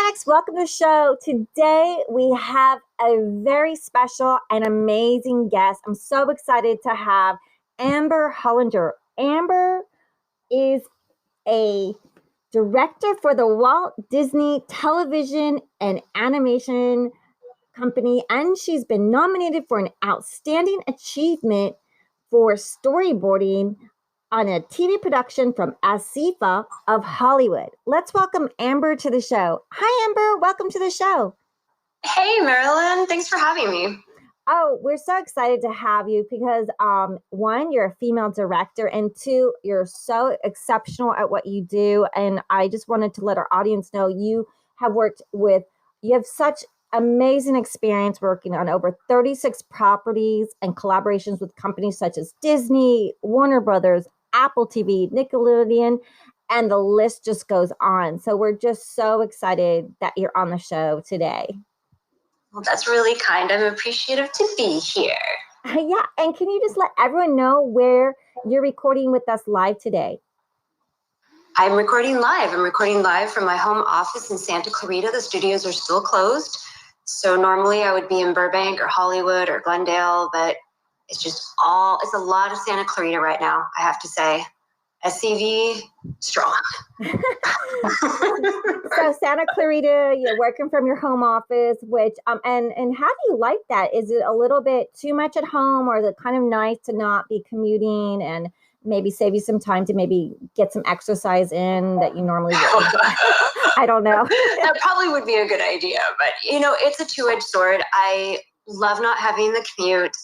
Max, welcome to the show. Today we have a very special and amazing guest. I'm so excited to have Amber Hollinger. Amber is a director for the Walt Disney Television and Animation Company, and she's been nominated for an outstanding achievement for storyboarding on a TV production from Asifa of Hollywood. Let's welcome Amber to the show. Hi, Amber. Welcome to the show. Hey, Marilyn. Thanks for having me. Oh, we're so excited to have you because one, you're a female director, and two, you're so exceptional at what you do. And I just wanted to let our audience know you have such amazing experience working on over 36 properties and collaborations with companies such as Disney, Warner Brothers, Apple TV, Nickelodeon, and the list just goes on. So we're just so excited that you're on the show today. Well, that's really kind. I'm appreciative to be here. Yeah, and can you just let everyone know where you're recording with us live today? I'm recording live. I'm recording live from my home office in Santa Clarita. The studios are still closed. So normally I would be in Burbank or Hollywood or Glendale, but it's a lot of Santa Clarita right now, I have to say. SCV, strong. So Santa Clarita, you're working from your home office, which, and how do you like that? Is it a little bit too much at home, or is it kind of nice to not be commuting and maybe save you some time to maybe get some exercise in that you normally would? I don't know. That probably would be a good idea, but it's a two-edged sword. I love not having the commute,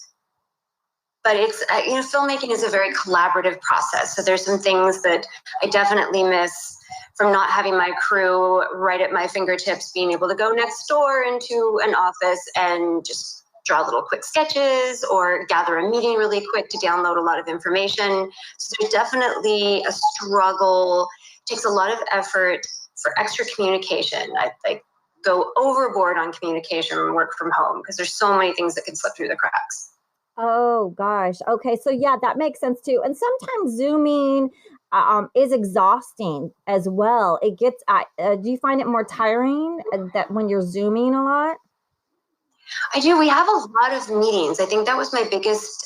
but it's filmmaking is a very collaborative process. So there's some things that I definitely miss from not having my crew right at my fingertips, being able to go next door into an office and just draw little quick sketches or gather a meeting really quick to download a lot of information. So there's definitely a struggle. It takes a lot of effort for extra communication. I go overboard on communication and work from home because there's so many things that can slip through the cracks. Oh gosh. Okay. So yeah, that makes sense too. And sometimes Zooming is exhausting as well. It gets. Do you find it more tiring that when you're Zooming a lot? I do. We have a lot of meetings. I think that was my biggest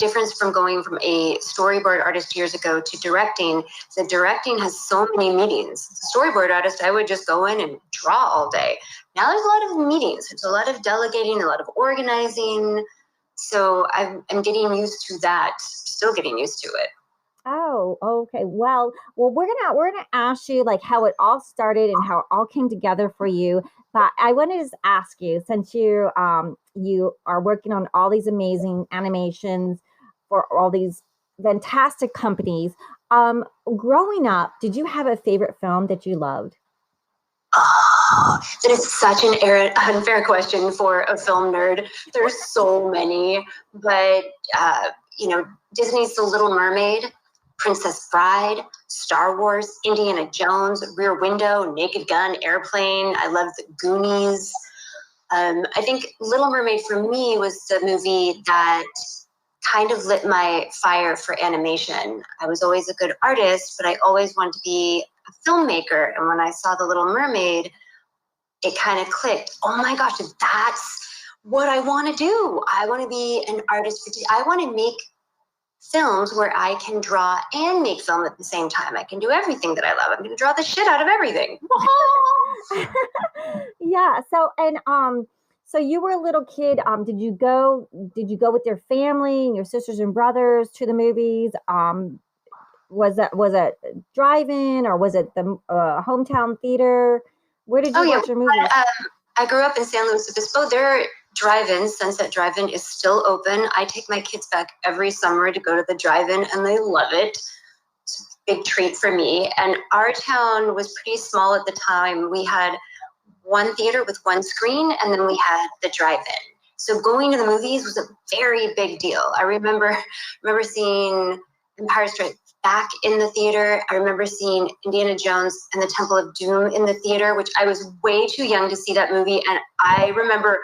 difference from going from a storyboard artist years ago to directing. So directing has so many meetings. As a storyboard artist, I would just go in and draw all day. Now there's a lot of meetings. There's a lot of delegating, a lot of organizing. So I'm getting used to that. Still getting used to it. Oh, okay. Well, we're gonna ask you like how it all started and how it all came together for you. But I wanted to just ask you, since you are working on all these amazing animations for all these fantastic companies, growing up, did you have a favorite film that you loved? Oh, that is such an unfair question for a film nerd. There's so many, but Disney's The Little Mermaid, Princess Bride, Star Wars, Indiana Jones, Rear Window, Naked Gun, Airplane. I love The Goonies. I think Little Mermaid for me was the movie that kind of lit my fire for animation. I was always a good artist, but I always wanted to be a filmmaker. And when I saw The Little Mermaid, it kind of clicked. Oh my gosh, that's what I want to do. I want to be an artist. I want to make films where I can draw and make film at the same time. I can do everything that I love. I'm going to draw the shit out of everything. Yeah. So you were a little kid. Did you go with your family and your sisters and brothers to the movies? Was it drive-in or was it the hometown theater? Where did you watch your movies? I grew up in San Luis Obispo. There drive-ins, Sunset Drive-In is still open. I take my kids back every summer to go to the drive-in and they love it. It's a big treat for me. And our town was pretty small at the time. We had one theater with one screen and then we had the drive-in. So going to the movies was a very big deal. I remember seeing Empire Strikes Back in the theater. I remember seeing Indiana Jones and the Temple of Doom in the theater, which I was way too young to see that movie. And I remember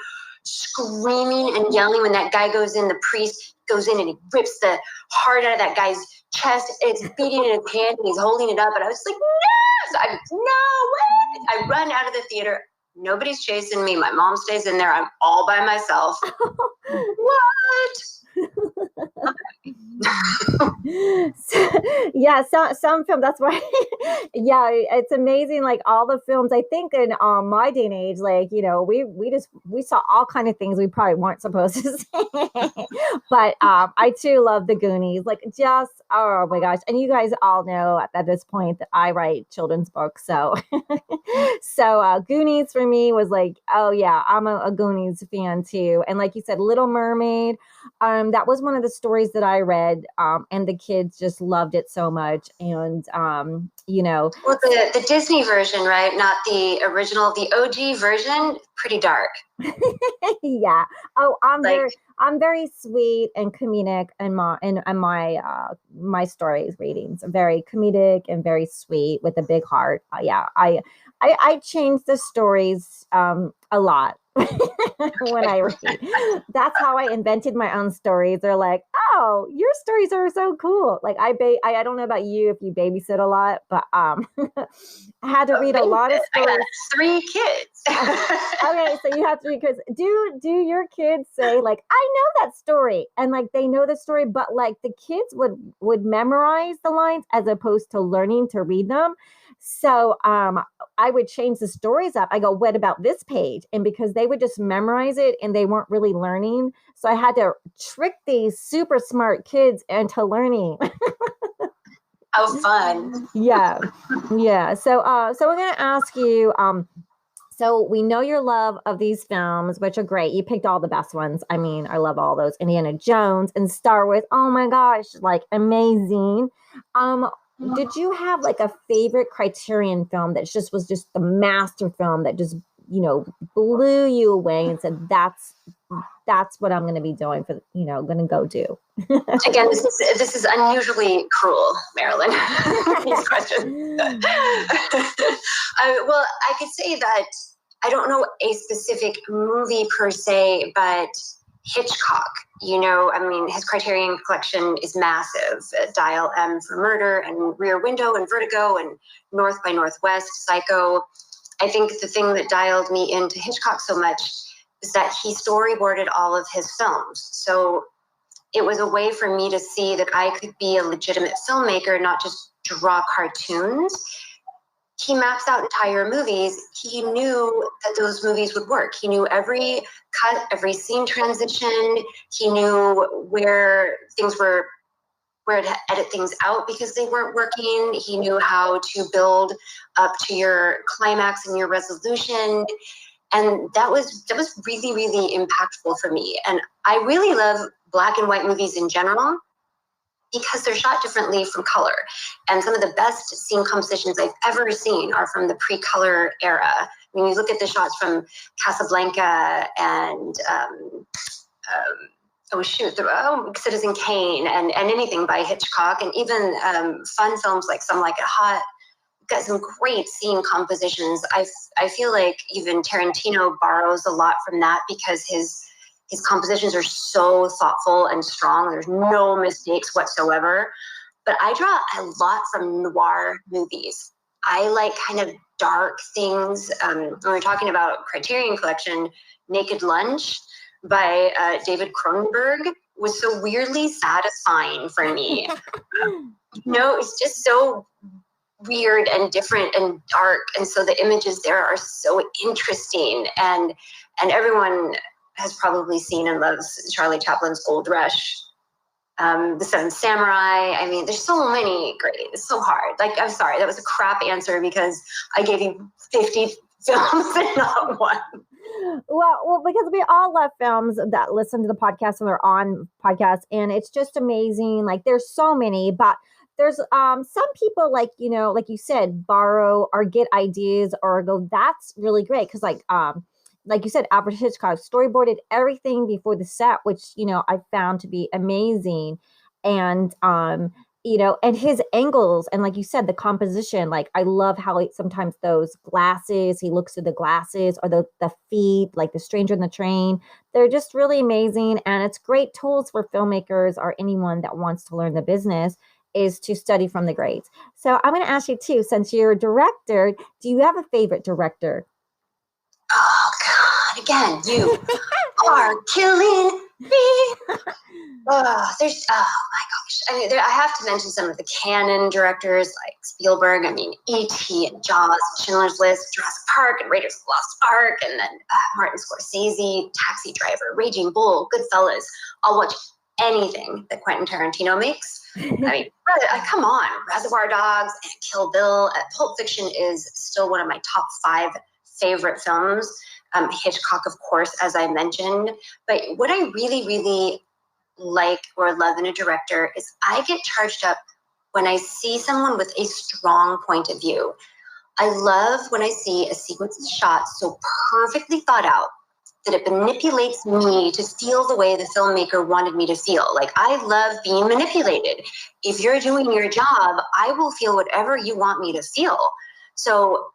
screaming and yelling when that guy goes in, the priest goes in and he rips the heart out of that guy's chest. It's beating in his hand and he's holding it up. And I was like, no! So no way! I run out of the theater. Nobody's chasing me. My mom stays in there. I'm all by myself. What? Yeah, some film, that's why. Yeah, it's amazing, like all the films. I think in my day and age, like, you know, we saw all kind of things we probably weren't supposed to see. But I too love the Goonies, like, just, oh my gosh. And you guys all know at this point that I write children's books, so so Goonies for me was like, oh yeah, I'm a Goonies fan too. And like you said, Little Mermaid, that was one of the stories that I read, and the kids just loved it so much. And you know, well, the Disney version, right? Not the original, the OG version, pretty dark. Yeah. Oh, Like, I'm very sweet and comedic in my stories readings. Very comedic and very sweet with a big heart. Yeah, I changed the stories a lot when I read. That's how I invented my own stories. They're like, oh, your stories are so cool. Like I don't know about you if you babysit a lot, but I had to read a lot of stories. I got 3 kids. Okay, so you have to, because do your kids say like, I know that story, and like they know the story, but like the kids would memorize the lines as opposed to learning to read them. So I would change the stories up. I go, what about this page? And because they would just memorize it and they weren't really learning, so I had to trick these super smart kids into learning. How fun. Yeah. Yeah. So we're gonna ask you, so we know your love of these films, which are great. You picked all the best ones. I mean, I love all those. Indiana Jones and Star Wars. Oh my gosh, like amazing. Did you have like a favorite Criterion film that just was just the master film that just, you know, blew you away and said that's what I'm going to be doing for, you know, going to go do? Again, this is unusually cruel, Marilyn. These questions. Well, I could say that I don't know a specific movie per se, but Hitchcock. You know, I mean, his Criterion collection is massive. Dial M for Murder and Rear Window and Vertigo and North by Northwest, Psycho. I think the thing that dialed me into Hitchcock so much is that he storyboarded all of his films. So it was a way for me to see that I could be a legitimate filmmaker, not just draw cartoons. He maps out entire movies. He knew that those movies would work. He knew every cut, every scene transition. He knew where to edit things out because they weren't working. He knew how to build up to your climax and your resolution. And that was really, really impactful for me. And I really love black and white movies in general because they're shot differently from color. And some of the best scene compositions I've ever seen are from the pre-color era. When you look at the shots from Casablanca and Citizen Kane and anything by Hitchcock, and even fun films like Some Like It Hot, got some great scene compositions. I feel like even Tarantino borrows a lot from that because his compositions are so thoughtful and strong. There's no mistakes whatsoever. But I draw a lot from noir movies. I like kind of dark things. When we're talking about Criterion Collection, Naked Lunch by David Cronenberg was so weirdly satisfying for me. It's just so weird and different and dark, and so the images there are so interesting, and everyone has probably seen and loves Charlie Chaplin's Gold Rush, The Seven Samurai. I mean, there's so many great. It's so hard. Like, I'm sorry, that was a crap answer because I gave you 50 films and not one. Well, because we all love films that listen to the podcast and they're on podcasts, and it's just amazing. Like, there's so many, but there's some people, like, you know, like you said, borrow or get ideas or go, that's really great, because like you said, Alfred Hitchcock storyboarded everything before the set, which, you know, I found to be amazing. And and his angles and like you said, the composition, like I love how sometimes those glasses, he looks through the glasses or the feet, like the stranger in the train, they're just really amazing. And it's great tools for filmmakers or anyone that wants to learn the business is to study from the greats. So I'm going to ask you too, since you're a director, do you have a favorite director? Oh God! Again, you are killing me. There's oh my gosh. I mean, I have to mention some of the canon directors like Spielberg. I mean, E.T. and Jaws, Schindler's List, Jurassic Park, and Raiders of the Lost Ark, and then Martin Scorsese, Taxi Driver, Raging Bull, Goodfellas. I'll watch anything that Quentin Tarantino makes. I mean, come on, Reservoir Dogs and Kill Bill. Pulp Fiction is still one of my top 5 favorite films. Hitchcock, of course, as I mentioned. But what I really, really like or love in a director is I get charged up when I see someone with a strong point of view. I love when I see a sequence of shots so perfectly thought out that it manipulates me to feel the way the filmmaker wanted me to feel. Like, I love being manipulated. If you're doing your job, I will feel whatever you want me to feel. So,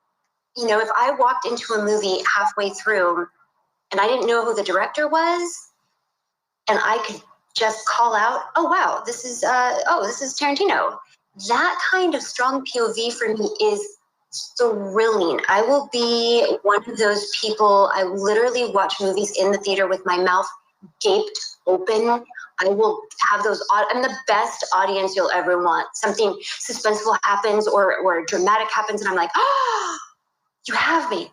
if I walked into a movie halfway through and I didn't know who the director was, and I could just call out, oh wow, this is Tarantino. That kind of strong POV for me is thrilling. I will be one of those people. I literally watch movies in the theater with my mouth gaped open. I will have those. I'm the best audience you'll ever want. Something suspenseful happens or dramatic happens, and I'm like, oh, you have me.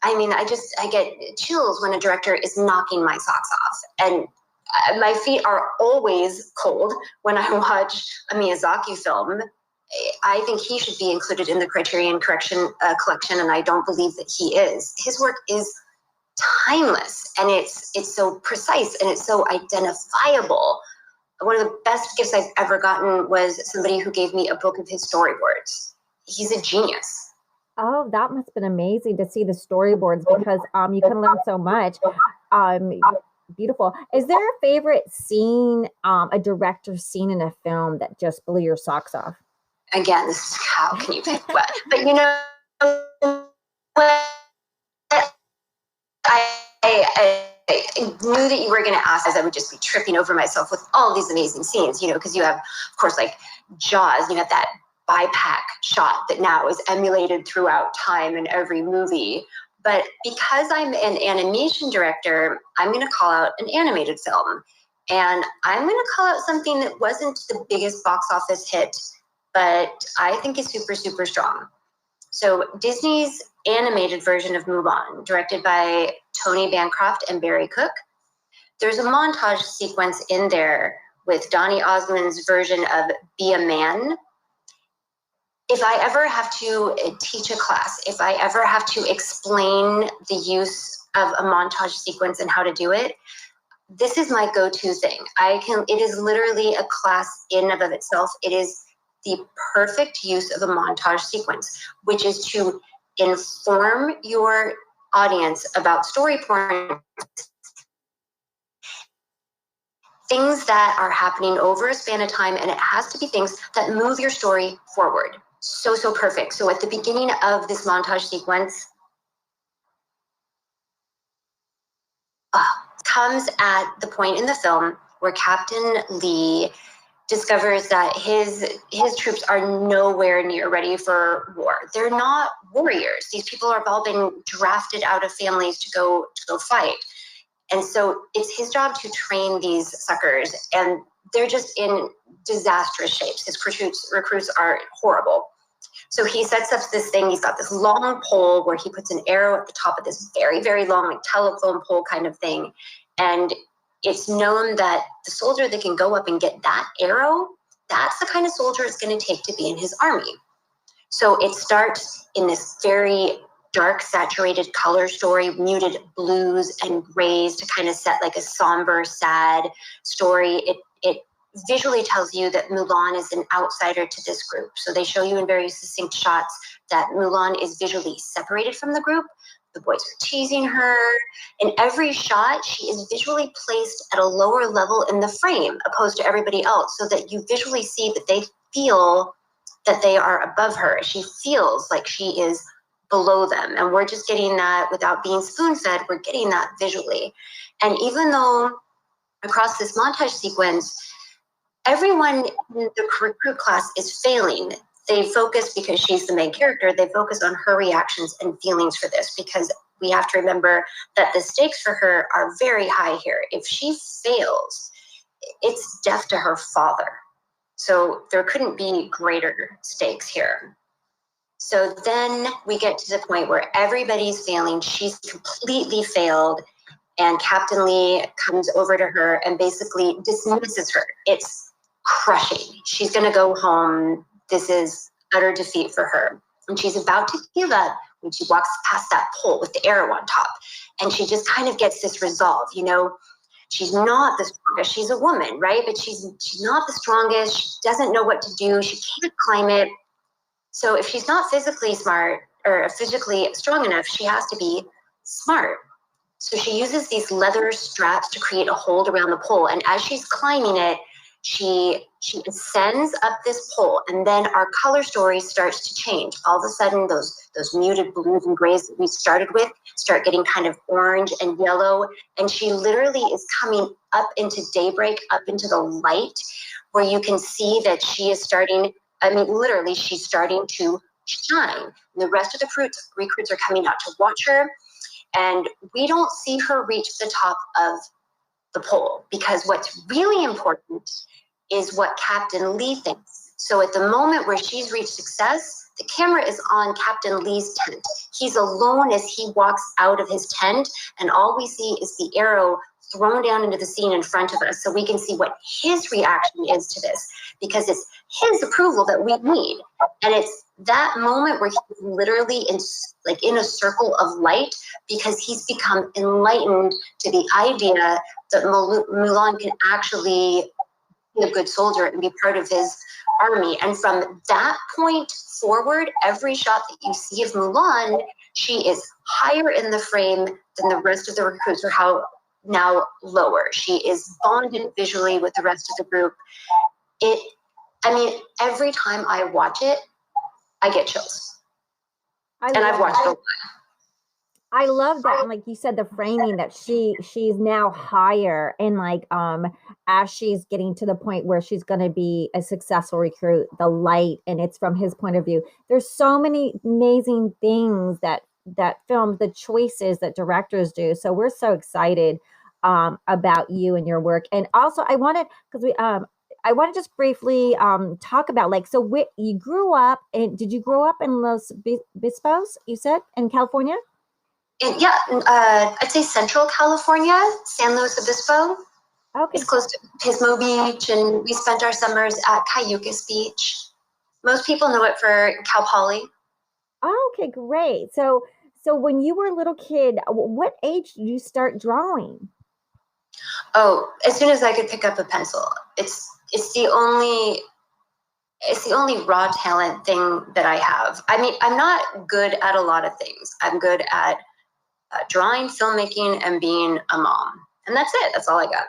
I mean, I get chills when a director is knocking my socks off, and my feet are always cold when I watch a Miyazaki film. I think he should be included in the Criterion collection, and I don't believe that he is. His work is timeless, and it's so precise, and it's so identifiable. One of the best gifts I've ever gotten was somebody who gave me a book of his storyboards. He's a genius. Oh, that must have been amazing to see the storyboards because you can learn so much. Um, Beautiful. Is there a favorite scene, a director scene in a film that just blew your socks off? Again, this is how can you pick what? But what I knew that you were going to ask, as I would just be tripping over myself with all these amazing scenes, because you have, of course, like Jaws, you have that BiPAC shot that now is emulated throughout time in every movie. But because I'm an animation director, I'm going to call out an animated film. And I'm going to call out something that wasn't the biggest box office hit, but I think is super, super strong. So Disney's animated version of Mulan, directed by Tony Bancroft and Barry Cook. There's a montage sequence in there with Donny Osmond's version of Be a Man. If I ever have to teach a class, if I ever have to explain the use of a montage sequence and how to do it, this is my go-to thing. It is literally a class in and of itself. It is the perfect use of a montage sequence, which is to inform your audience about story points, things that are happening over a span of time, and it has to be things that move your story forward. So, so perfect. So at the beginning of this montage sequence, comes at the point in the film where Captain Lee discovers that his troops are nowhere near ready for war. They're not warriors. These people have all been drafted out of families to go fight. And so it's his job to train these suckers, and they're just in disastrous shapes. His recruits are horrible. So he sets up this thing. He's got this long pole where he puts an arrow at the top of this very, very long, like telephone pole kind of thing. And it's known that the soldier that can go up and get that arrow, that's the kind of soldier it's going to take to be in his army. So it starts in this very dark, saturated color story, muted blues and grays to kind of set like a somber, sad story. It visually tells you that Mulan is an outsider to this group. So they show you in very succinct shots that Mulan is visually separated from the group. The boys are teasing her. In every shot, she is visually placed at a lower level in the frame opposed to everybody else, so that you visually see that they feel that they are above her. She feels like she is below them. And we're just getting that without being spoon-fed. We're getting that visually. And even though across this montage sequence, everyone in the recruit class is failing, they focus, because she's the main character, they focus on her reactions and feelings for this, because we have to remember that the stakes for her are very high here. If she fails, it's death to her father. So there couldn't be greater stakes here. So then we get to the point where everybody's failing. She's completely failed. And Captain Lee comes over to her and basically dismisses her. It's crushing. She's going to go home. This is utter defeat for her. And she's about to give up when she walks past that pole with the arrow on top. And she just kind of gets this resolve, you know. She's not the strongest. She's a woman, right? But she's not the strongest. She doesn't know what to do. She can't climb it. So if she's not physically smart or physically strong enough, she has to be smart. So she uses these leather straps to create a hold around the pole. And as she's climbing it, she ascends up this pole, and then our color story starts to change. All of a sudden, those muted blues and grays that we started with start getting kind of orange and yellow. And she literally is coming up into daybreak, up into the light, where you can see that she is starting, I mean, literally, she's starting to shine. And the rest of the recruits are coming out to watch her. And we don't see her reach the top of the pole, because what's really important is what Captain Lee thinks. So at the moment where she's reached success, the camera is on Captain Lee's tent. He's alone as he walks out of his tent, and all we see is the arrow thrown down into the scene in front of us, so we can see what his reaction is to this, because it's his approval that we need. And it's that moment where he's literally in a circle of light, because he's become enlightened to the idea that Mulan can actually be a good soldier and be part of his army. And from that point forward, every shot that you see of Mulan, she is higher in the frame than the rest of the recruits, or how now lower. She is bonded visually with the rest of the group. Every time I watch it, I get chills. I've watched it a lot. I love that. And like you said, the framing that she's now higher, and like as she's getting to the point where she's going to be a successful recruit, the light, and it's from his point of view. There's so many amazing things that film, the choices that directors do. So we're so excited about you and your work. And also I want to just briefly talk about, like, so you grew up, and did you grow up in Los Bispos, you said, in California? I'd say Central California, San Luis Obispo. Okay. It's close to Pismo Beach, and we spent our summers at Cayucas Beach. Most people know it for Cal Poly. Okay, great. So when you were a little kid, what age did you start drawing? Oh, as soon as I could pick up a pencil. It's the only raw talent thing that I have. I mean, I'm not good at a lot of things. I'm good at drawing, filmmaking, and being a mom. And that's it. That's all I got.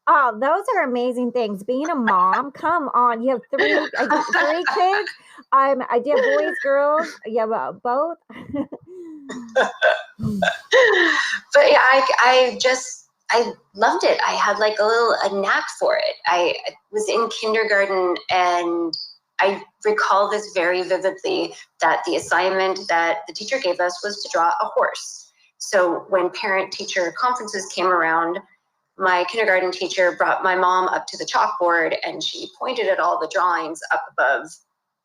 Oh, those are amazing things. Being a mom, come on. You have three kids. Do you have boys, girls? You have both? But yeah, I loved it. I had like a knack for it. I was in kindergarten, and I recall this very vividly, that the assignment that the teacher gave us was to draw a horse. So when parent-teacher conferences came around, my kindergarten teacher brought my mom up to the chalkboard, and she pointed at all the drawings up above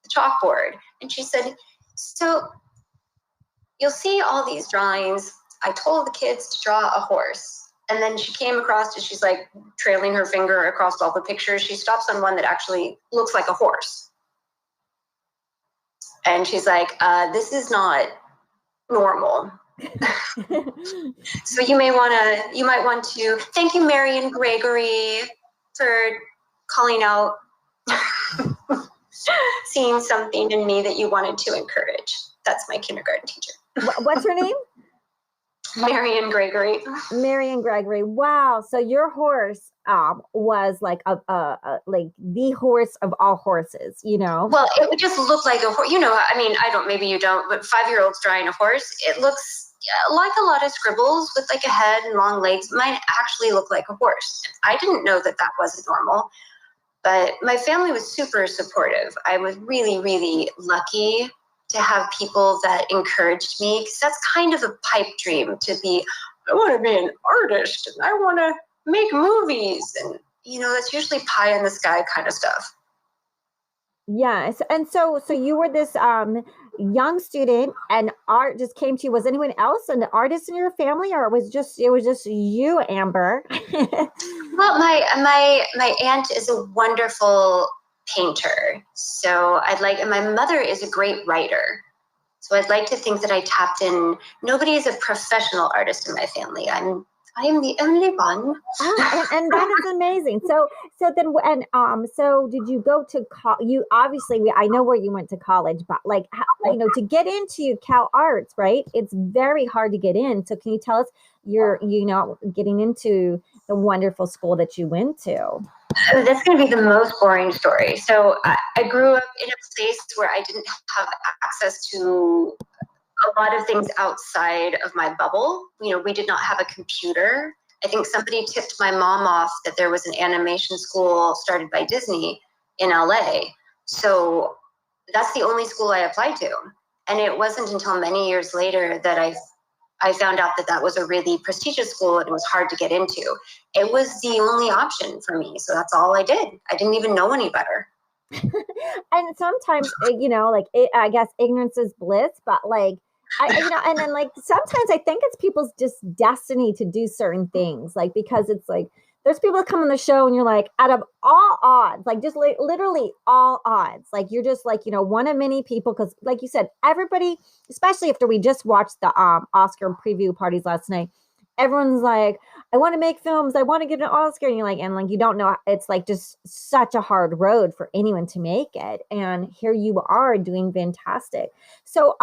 the chalkboard. And she said, so you'll see all these drawings. I told the kids to draw a horse. And then she came across and she's like trailing her finger across all the pictures. She stops on one that actually looks like a horse. And she's like, this is not normal. So you might want to thank you, Marion Gregory, for calling out, seeing something in me that you wanted to encourage. That's my kindergarten teacher. What's her name? Marion Gregory. Marion Gregory. Wow. So your horse was like like the horse of all horses, you know? Well, it would just look like a horse. You know, I mean, I don't, maybe you don't, but 5-year-olds drawing a horse, it looks like a lot of scribbles with like a head and long legs. Mine actually look like a horse. I didn't know that that wasn't normal, but my family was super supportive. I was really, really lucky to have people that encouraged me, because that's kind of a pipe dream to be, I want to be an artist and I want to make movies. And, you know, that's usually pie in the sky kind of stuff. Yes. And so you were this young student and art just came to you. Was anyone else an artist in your family, or it was just you, Amber? Well, my aunt is a wonderful painter. So and my mother is a great writer. So I'd like to think that I tapped in. Nobody is a professional artist in my family. I am the only one. And that is amazing. So did you go to you obviously I know where you went to college, but like to get into Cal Arts, right? It's very hard to get in. So can you tell us you're getting into the wonderful school that you went to? That's going to be the most boring story. So I grew up in a place where I didn't have access to a lot of things outside of my bubble. You know, we did not have a computer. I think somebody tipped my mom off that there was an animation school started by Disney in LA. So that's the only school I applied to. And it wasn't until many years later that I found out that that was a really prestigious school and it was hard to get into. It was the only option for me. So that's all I did. I didn't even know any better. And sometimes, I guess ignorance is bliss, but like, and then like sometimes I think it's people's just destiny to do certain things, like because it's like there's people that come on the show and you're like, out of all odds, like just like literally all odds, like you're just like one of many people, because like you said, everybody, especially after we just watched the Oscar preview parties last night, everyone's like, I want to make films, I want to get an Oscar, and you're like, and like you don't know, it's like just such a hard road for anyone to make it, and here you are doing fantastic. So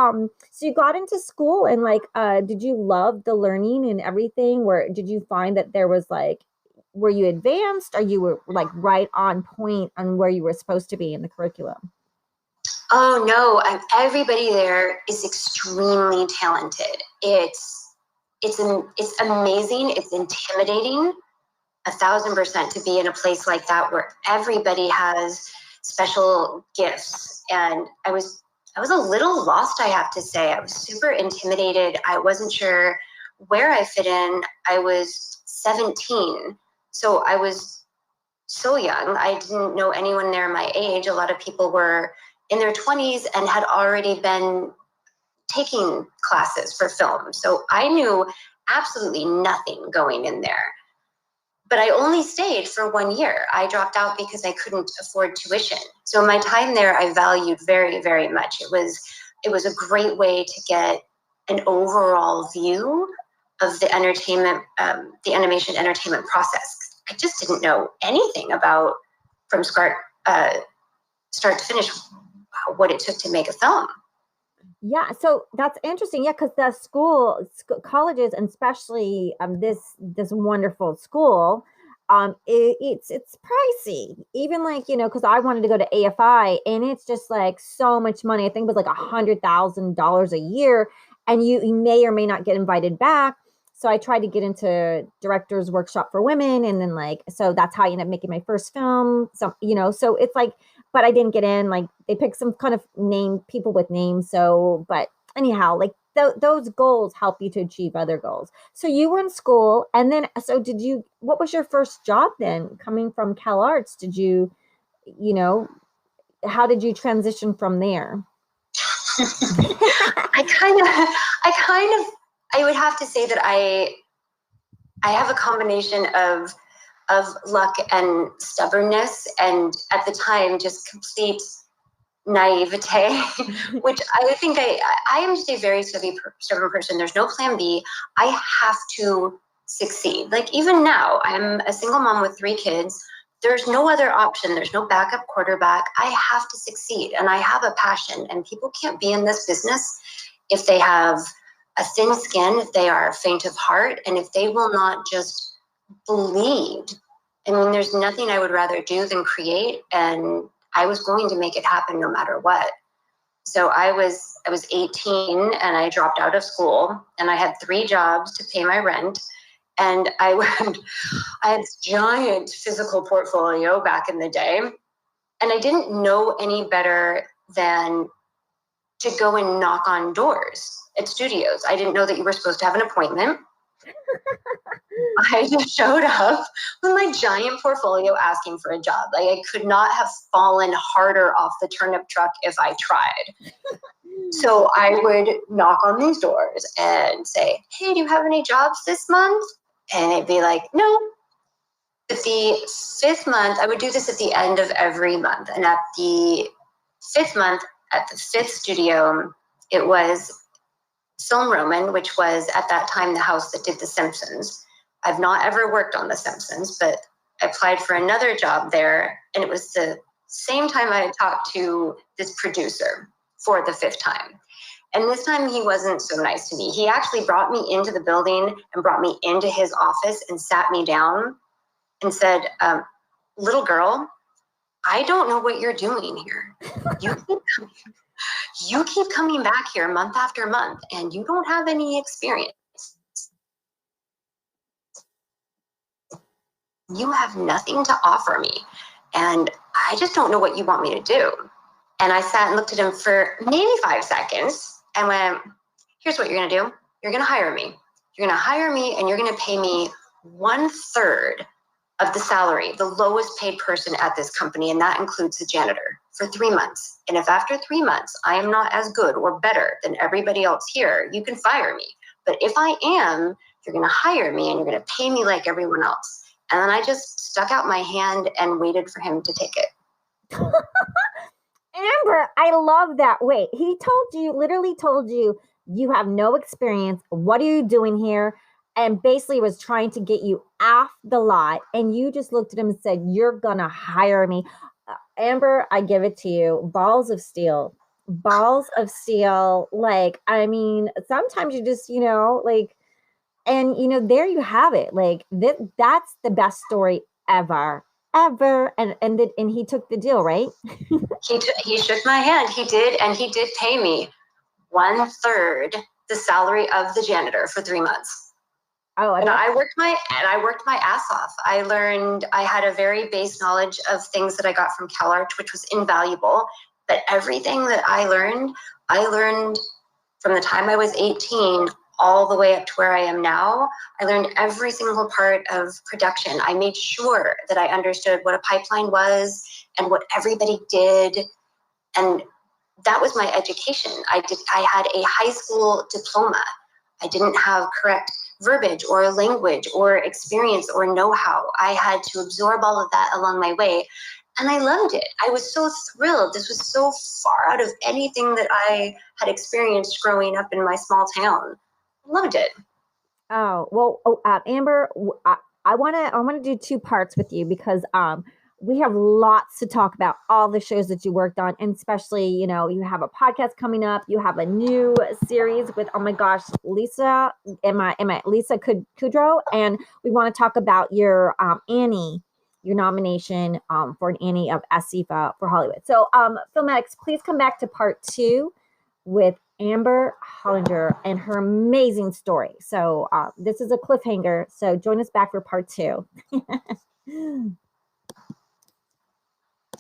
you got into school, and like did you love the learning and everything? Where did you find that there was like, were you advanced, or you were like right on point on where you were supposed to be in the curriculum? Oh no, everybody there is extremely talented. It's amazing. It's intimidating, 1,000%, to be in a place like that where everybody has special gifts. And I was a little lost, I have to say. I was super intimidated. I wasn't sure where I fit in. I was 17, so I was so young. I didn't know anyone there my age. A lot of people were in their 20s and had already been taking classes for film. So I knew absolutely nothing going in there. But I only stayed for 1 year. I dropped out because I couldn't afford tuition. So my time there, I valued very, very much. It was a great way to get an overall view of the the animation entertainment process. I just didn't know anything about from start to finish what it took to make a film. Yeah, so that's interesting. Yeah, because the colleges, and especially this wonderful school, it's pricey. Even like because I wanted to go to AFI, and it's just like so much money. I think it was like $100,000 a year, and you may or may not get invited back. So I tried to get into directors workshop for women, and then like so that's how I ended up making my first film. So it's like, but I didn't get in. Like they picked some kind of name people with names. So, but anyhow, like those goals help you to achieve other goals. So you were in school, and then so did you? What was your first job then? Coming from Cal Arts, did you, you know, how did you transition from there? I would have to say that I have a combination of luck and stubbornness, and at the time just complete naivete, which I think I am just a very stubborn person. There's no plan B. I have to succeed. Like even now, I'm a single mom with 3 kids. There's no other option. There's no backup quarterback. I have to succeed, and I have a passion, and people can't be in this business if they have a thin skin, if they are faint of heart, and if they will not just believe I mean, there's nothing I would rather do than create, and I was going to make it happen no matter what. So I was 18 and I dropped out of school, and I had 3 jobs to pay my rent, and I had this giant physical portfolio back in the day, and I didn't know any better than to go and knock on doors at studios. I didn't know that you were supposed to have an appointment. I just showed up with my giant portfolio asking for a job. Like, I could not have fallen harder off the turnip truck if I tried. So I would knock on these doors and say, hey, do you have any jobs this month? And they'd be like, no. At the 5th month, I would do this at the end of every month. And at the 5th month, at the 5th studio, it was Film Roman, which was at that time the house that did The Simpsons. I've not ever worked on The Simpsons, but I applied for another job there, and it was the same time I had talked to this producer for the 5th time. And this time he wasn't so nice to me. He actually brought me into the building and brought me into his office and sat me down and said, little girl, I don't know what you're doing here. You keep coming back here month after month, and you don't have any experience. You have nothing to offer me, and I just don't know what you want me to do. And I sat and looked at him for maybe 5 seconds and went, here's what you're going to do. You're going to hire me. You're going to hire me, and you're going to pay me 1/3 of the salary, the lowest paid person at this company, and that includes the janitor, for 3 months. And if after 3 months I am not as good or better than everybody else here, you can fire me. But if I am, you're going to hire me and you're going to pay me like everyone else. And then I just stuck out my hand and waited for him to take it. Amber, I love that. Wait, he literally told you, you have no experience. What are you doing here? And basically was trying to get you off the lot. And you just looked at him and said, you're going to hire me. Amber, I give it to you. Balls of steel. Balls of steel. Like, I mean, sometimes you just, like, and, there you have it. Like, that's the best story ever. Ever. And he took the deal, right? He shook my hand. He did, and he did pay me 1/3 the salary of the janitor for 3 months. Oh, and I worked my ass off. I had a very base knowledge of things that I got from CalArts, which was invaluable. But everything that I learned from the time I was 18 all the way up to where I am now. I learned every single part of production. I made sure that I understood what a pipeline was and what everybody did. And that was my education. I had a high school diploma. I didn't have correct verbiage or language or experience or know-how. I had to absorb all of that along my way. And I loved it. I was so thrilled. This was so far out of anything that I had experienced growing up in my small town. I loved it. Oh, well, Amber, I want to do 2 parts with you because we have lots to talk about, all the shows that you worked on, and especially, you have a podcast coming up, you have a new series with, oh my gosh, Lisa Kudrow, and we want to talk about your Annie, your nomination for an Annie of SIFA for Hollywood. So, Filmatics, please come back to part 2 with Amber Hollinger and her amazing story. So this is a cliffhanger. So join us back for part 2.